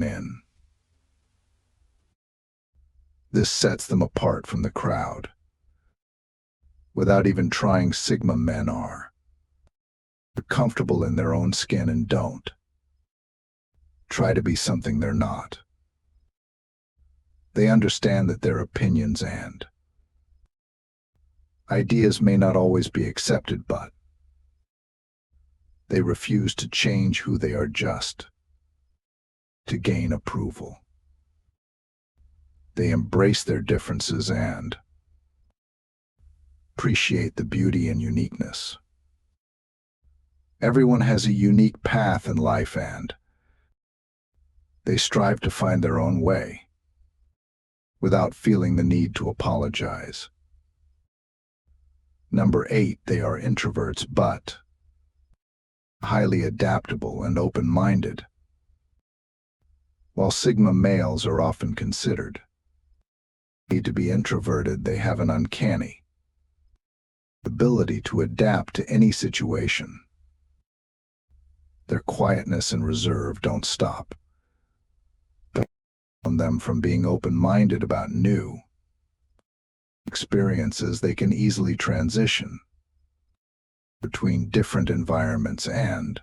in. This sets them apart from the crowd. Without even trying, Sigma men are comfortable in their own skin and don't try to be something they're not. They understand that their opinions and ideas may not always be accepted, but they refuse to change who they are just to gain approval. They embrace their differences and appreciate the beauty and uniqueness. Everyone has a unique path in life and they strive to find their own way without feeling the need to apologize. Number 8, they are introverts but highly adaptable and open-minded. While Sigma males are often considered to be introverted, they have an uncanny ability to adapt to any situation. Their quietness and reserve don't stop them from being open-minded about new experiences. They can easily transition between different environments and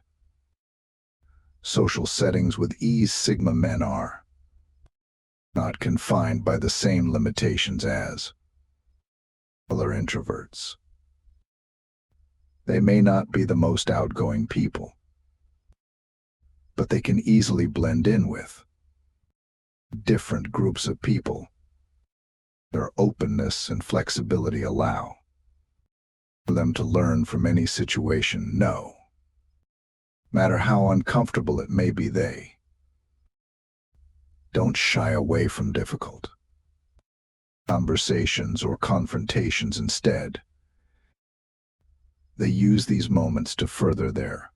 social settings with ease. Sigma men are not confined by the same limitations as other introverts. They may not be the most outgoing people, but they can easily blend in with different groups of people. Their openness and flexibility allow them to learn from any situation, no matter how uncomfortable it may be. They don't shy away from difficult conversations or confrontations. Instead, they use these moments to further their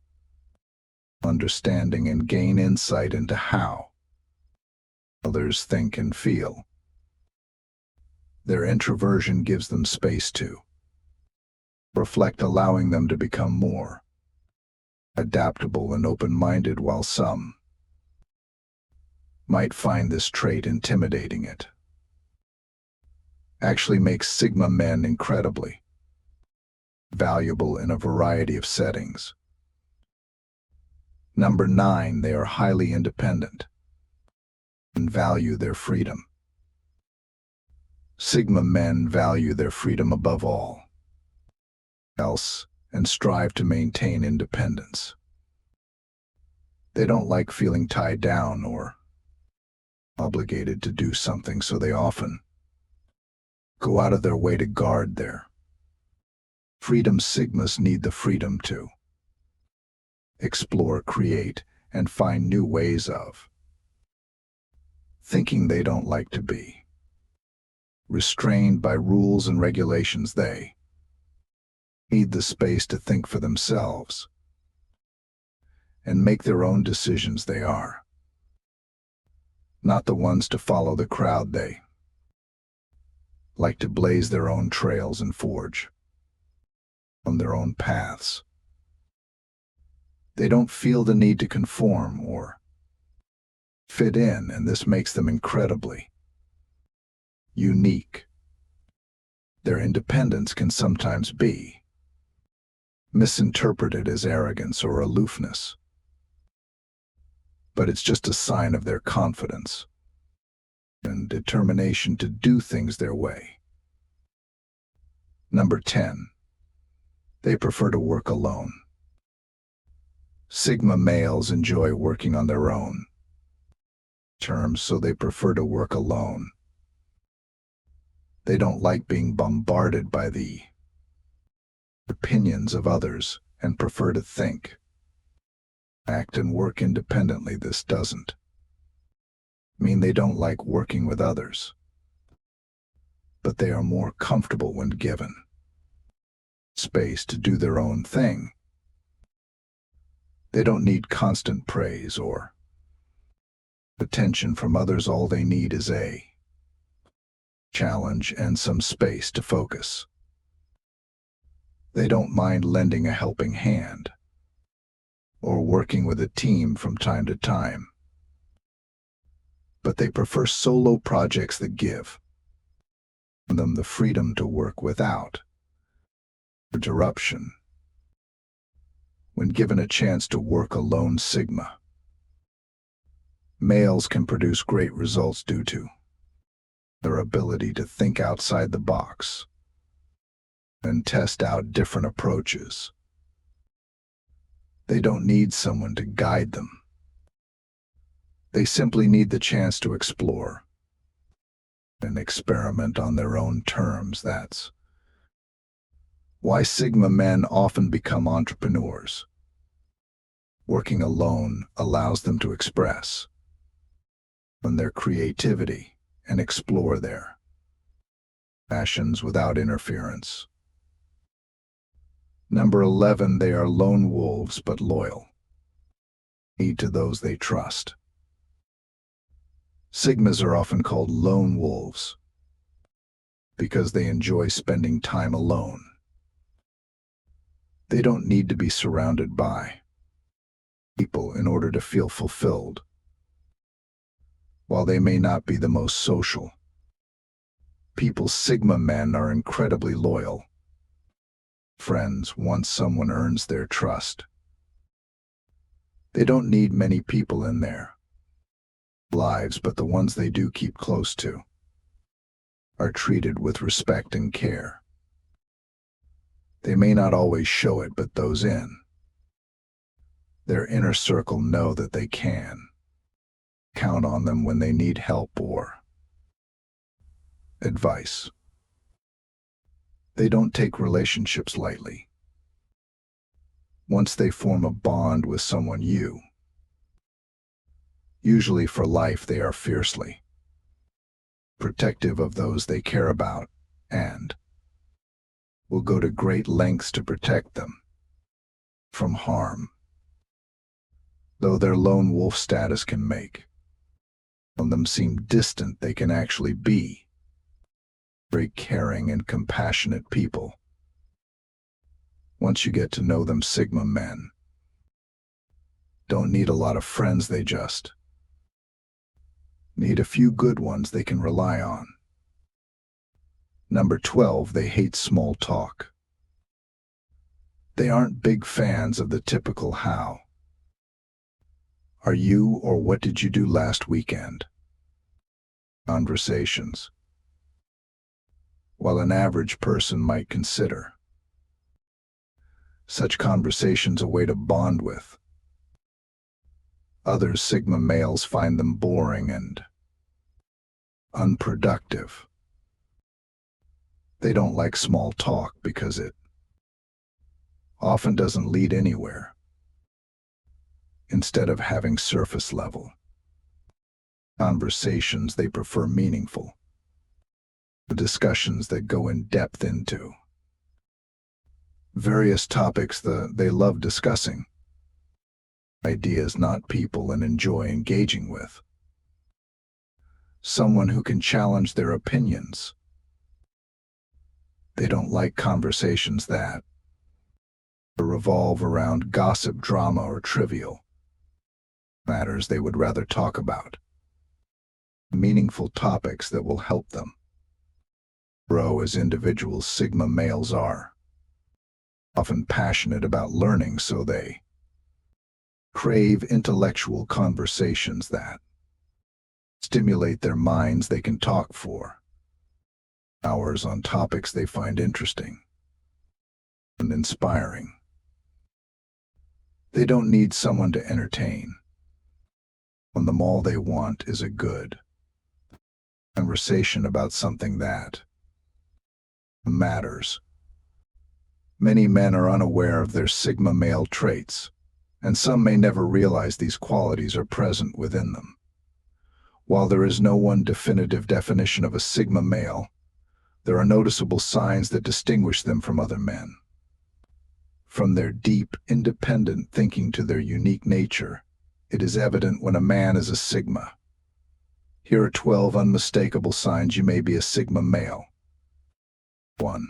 understanding and gain insight into how others think and feel. Their introversion gives them space to reflect, allowing them to become more adaptable and open-minded. While some might find this trait intimidating, it actually makes Sigma men incredibly valuable in a variety of settings. Number 9, they are highly independent and value their freedom. Sigma men value their freedom above all else and strive to maintain independence. They don't like feeling tied down or obligated to do something, so they often go out of their way to guard their freedom. Sigmas need the freedom to explore, create, and find new ways of thinking. They don't like to be restrained by rules and regulations. They need the space to think for themselves and make their own decisions. They are not the ones to follow the crowd. They like to blaze their own trails and forge on their own paths. They don't feel the need to conform or fit in, and this makes them incredibly unique. Their independence can sometimes be misinterpreted as arrogance or aloofness, but it's just a sign of their confidence and determination to do things their way. Number 10, they prefer to work alone. Sigma males enjoy working on their own terms, so they prefer to work alone. They don't like being bombarded by the opinions of others and prefer to think, act, and work independently. This doesn't mean they don't like working with others, but they are more comfortable when given space to do their own thing. They don't need constant praise or attention from others. All they need is a challenge and some space to focus. They don't mind lending a helping hand or working with a team from time to time. but they prefer solo projects that give them the freedom to work without interruption. When given a chance to work alone, Sigma males can produce great results due to their ability to think outside the box and test out different approaches. They don't need someone to guide them. They simply need the chance to explore and experiment on their own terms. That's why Sigma men often become entrepreneurs. Working alone allows them to express their creativity and explore their passions without interference. Number 11, they are lone wolves but loyal to those they trust. Sigmas are often called lone wolves because they enjoy spending time alone. They don't need to be surrounded by people in order to feel fulfilled. While they may not be the most social people, Sigma men are incredibly loyal friends once someone earns their trust. They don't need many people in their lives, but the ones they do keep close to are treated with respect and care. They may not always show it, but those in their inner circle know that they can count on them when they need help or advice. They don't take relationships lightly. Once they form a bond with someone, usually for life, they are fiercely protective of those they care about and will go to great lengths to protect them from harm. Though their lone wolf status can make them seem distant, they can actually be very caring and compassionate people. Once you get to know them, Sigma men don't need a lot of friends, they just need a few good ones they can rely on. Number 12, they hate small talk. They aren't big fans of the typical "how are you?" or "what did you do last weekend?" conversations. While an average person might consider such conversations a way to bond with others, Sigma males find them boring and unproductive. They don't like small talk because it often doesn't lead anywhere. Instead of having surface level conversations, they prefer meaningful discussions that go in depth into various topics they love discussing, ideas, not people, and enjoy engaging with someone who can challenge their opinions. They don't like conversations that revolve around gossip, drama, or trivial matters. They would rather talk about meaningful topics that will help them grow as individuals. Sigma males are often passionate about learning, so they crave intellectual conversations that stimulate their minds. They can talk for hours on topics they find interesting and inspiring. They don't need someone to entertain them. All they want is a good conversation about something that matters. Many men are unaware of their Sigma male traits, and some may never realize these qualities are present within them. While there is no one definitive definition of a Sigma male, there are noticeable signs that distinguish them from other men. From their deep, independent thinking to their unique nature, it is evident when a man is a Sigma. Here are 12 unmistakable signs you may be a Sigma male. 1.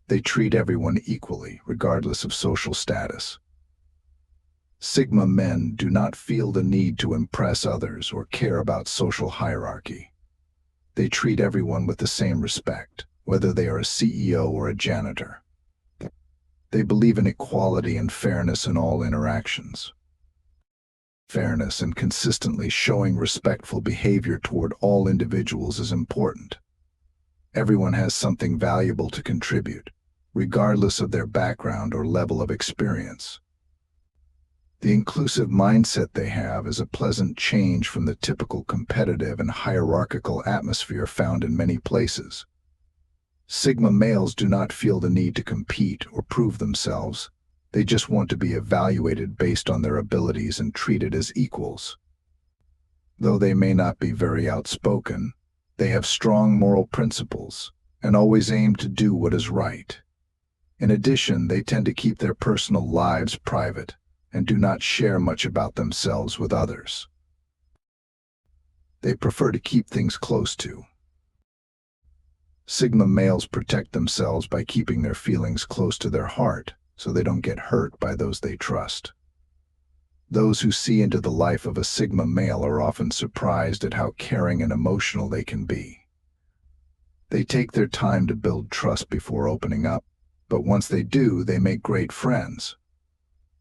They treat everyone equally, regardless of social status. Sigma men do not feel the need to impress others or care about social hierarchy. They treat everyone with the same respect, whether they are a CEO or a janitor. They believe in equality and fairness in all interactions. Fairness and consistently showing respectful behavior toward all individuals is important. Everyone has something valuable to contribute, regardless of their background or level of experience. The inclusive mindset they have is a pleasant change from the typical competitive and hierarchical atmosphere found in many places. Sigma males do not feel the need to compete or prove themselves. They just want to be evaluated based on their abilities and treated as equals. Though they may not be very outspoken, they have strong moral principles and always aim to do what is right. In addition, they tend to keep their personal lives private and do not share much about themselves with others. They prefer to keep things close to. Sigma males protect themselves by keeping their feelings close to their heart so they don't get hurt by those they trust. Those who see into the life of a Sigma male are often surprised at how caring and emotional they can be. They take their time to build trust before opening up, but once they do, they make great friends.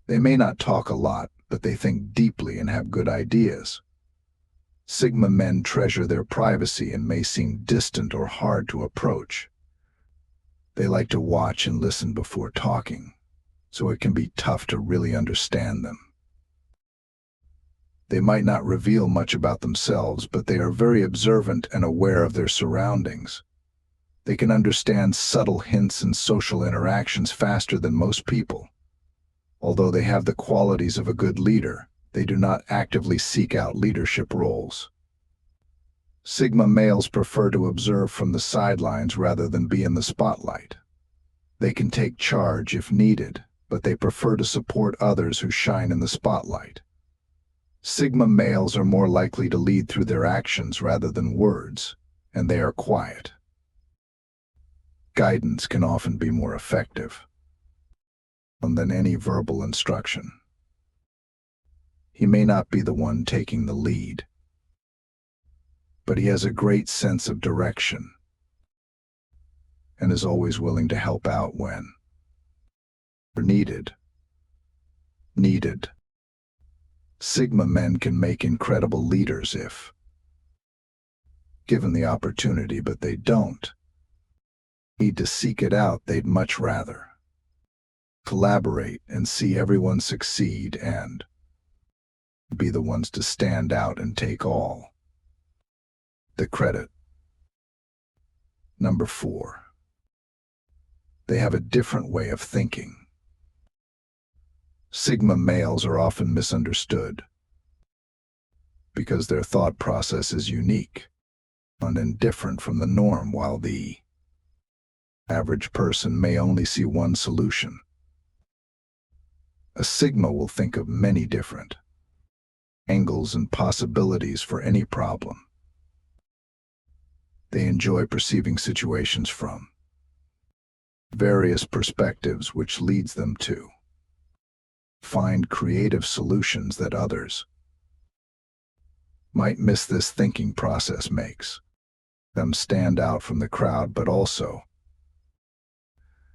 They may not talk a lot, but they think deeply and have good ideas. Sigma men treasure their privacy and may seem distant or hard to approach. They like to watch and listen before talking, so it can be tough to really understand them. They might not reveal much about themselves, but they are very observant and aware of their surroundings. They can understand subtle hints and social interactions faster than most people. Although they have the qualities of a good leader, they do not actively seek out leadership roles. Sigma males prefer to observe from the sidelines rather than be in the spotlight. They can take charge if needed, but they prefer to support others who shine in the spotlight. Sigma males are more likely to lead through their actions rather than words, and they are quiet. Guidance can often be more effective than any verbal instruction. He may not be the one taking the lead, but he has a great sense of direction and is always willing to help out when needed. Sigma men can make incredible leaders if given the opportunity, but they don't need to seek it out. They'd much rather collaborate and see everyone succeed and be the ones to stand out and take all the credit. Number 4. They have a different way of thinking. Sigma males are often misunderstood because their thought process is unique and different from the norm, while the average person may only see one solution. A Sigma will think of many different angles and possibilities for any problem. They enjoy perceiving situations from various perspectives, which leads them to find creative solutions that others might miss. This thinking process makes them stand out from the crowd, but also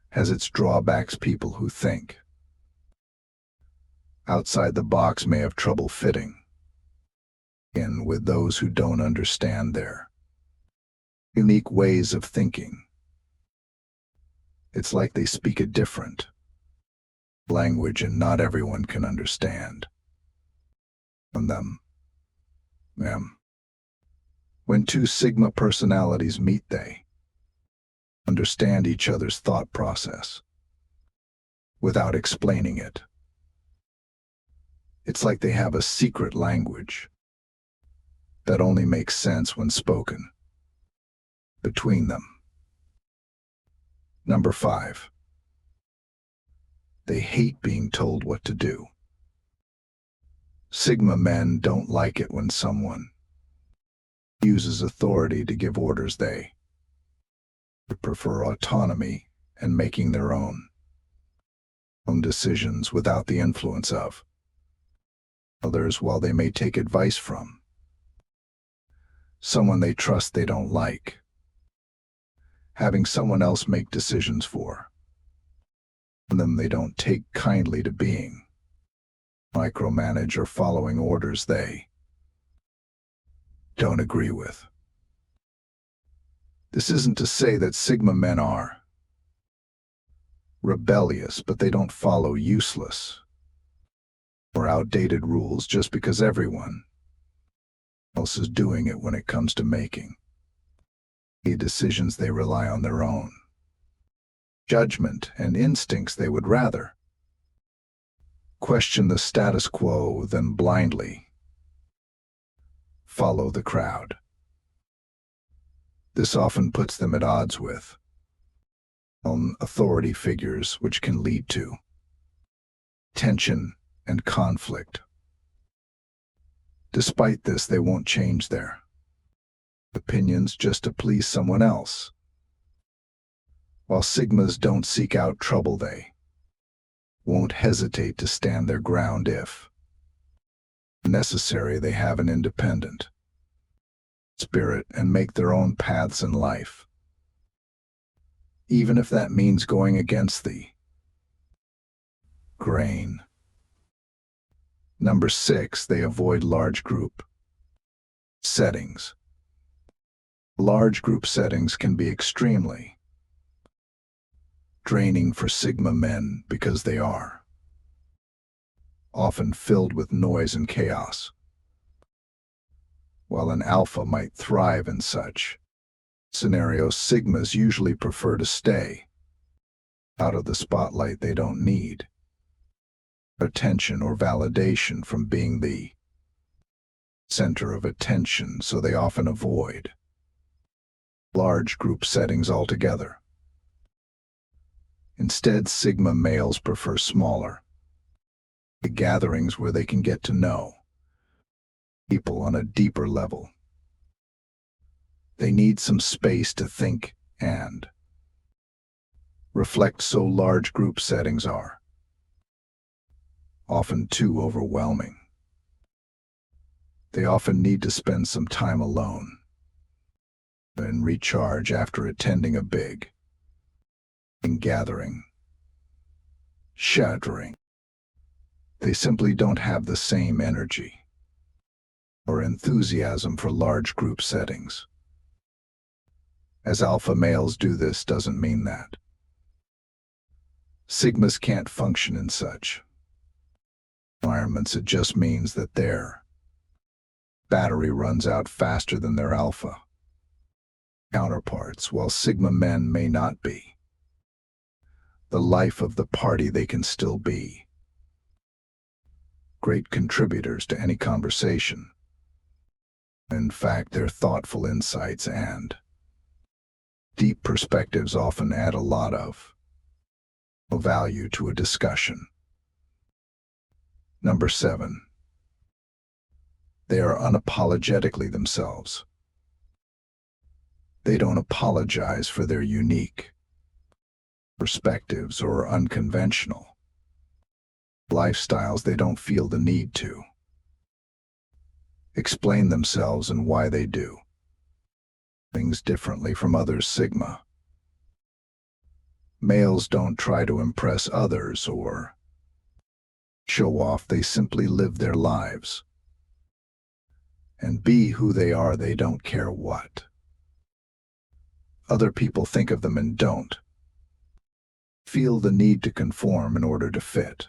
has its drawbacks. People who think outside the box may have trouble fitting in with those who don't understand their unique ways of thinking. It's like they speak a different language and not everyone can understand them. When two Sigma personalities meet, they understand each other's thought process without explaining it. It's like they have a secret language that only makes sense when spoken between them. Number 5. They hate being told what to do. Sigma men don't like it when someone uses authority to give orders. They prefer autonomy and making their own decisions without the influence of others while they may take advice from someone they trust they don't like, having someone else make decisions for them they don't take kindly to being, micromanage or following orders they don't agree with. This isn't to say that Sigma men are rebellious, but they don't follow useless or outdated rules just because everyone else is doing it. When it comes to making decisions, they rely on their own judgment and instincts. They would rather question the status quo than blindly follow the crowd. This often puts them at odds with authority figures, which can lead to tension and conflict. Despite this, they won't change their opinions just to please someone else. While Sigmas don't seek out trouble, they won't hesitate to stand their ground if necessary. They have an independent spirit and make their own paths in life, even if that means going against the grain. Number 6, they avoid large group settings. Large group settings can be extremely draining for Sigma men because they are often filled with noise and chaos. While an alpha might thrive in such scenarios, Sigmas usually prefer to stay out of the spotlight. They don't need attention or validation from being the center of attention, so they often avoid large group settings altogether. Instead, Sigma males prefer smaller gatherings where they can get to know people on a deeper level. They need some space to think and reflect, so large group settings are often too overwhelming. They often need to spend some time alone and recharge after attending a big gathering. Shattering. They simply don't have the same energy or enthusiasm for large group settings. As alpha males do, this doesn't mean that Sigmas can't function in such environments. It just means that their battery runs out faster than their alpha counterparts. While Sigma men may not be the life of the party, they can still be great contributors to any conversation. In fact, their thoughtful insights and deep perspectives often add a lot of value to a discussion. Number 7, they are unapologetically themselves. They don't apologize for their unique perspectives or unconventional lifestyles. They don't feel the need to explain themselves and why they do things differently from others. Sigma males don't try to impress others or show off. They simply live their lives and be who they are. They don't care what other people think of them and don't feel the need to conform in order to fit